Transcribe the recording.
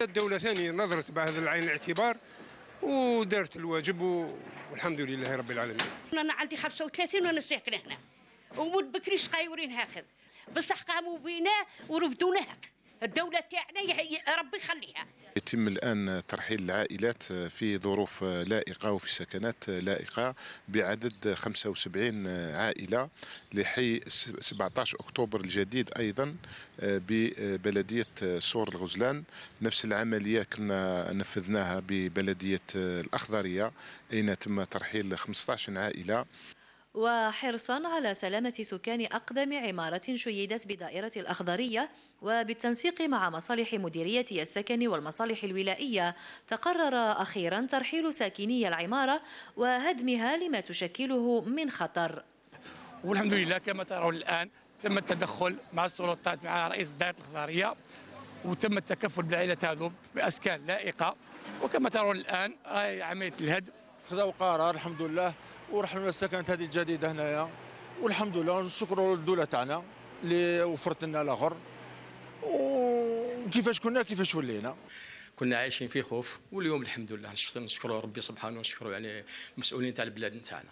الدولة ثاني نظرت بهذا العين الاعتبار ودارت الواجب والحمد لله رب العالمين. أنا عندي 35 وأنا ساكنة هنا ومن بكري صغيرين هكذا، بصح قاموا بينا ورفدونا هكا. الدولة تاعنا ربي يخليها. يتم الآن ترحيل العائلات في ظروف لائقة وفي سكنات لائقة بعدد 75 عائلة لحي 17 أكتوبر الجديد أيضا ببلدية سور الغزلان. نفس العملية كنا نفذناها ببلدية الأخضرية أين تم ترحيل 15 عائلة. وحرصا على سلامة سكان أقدم عمارة شيدت بدائرة الأخضرية وبالتنسيق مع مصالح مديرية السكن والمصالح الولائية، تقرر أخيرا ترحيل ساكني العمارة وهدمها لما تشكله من خطر. والحمد لله كما ترون الآن تم التدخل مع السلطات مع رئيس دائرة الأخضرية وتم التكفل بالعائلات هذو بأسكان لائقة. وكما ترون الآن عملية الهدم خذوا قرار الحمد لله ورحلوا السكنات هذه الجديده هنايا، والحمد لله نشكروا الدوله تاعنا اللي وفرت لنا الاخر. وكيفاش كنا كيفاش ولينا كنا عايشين في خوف، واليوم الحمد لله نشكروا ربي سبحانه ونشكروا يعني المسؤولين تاع البلاد نتاعنا.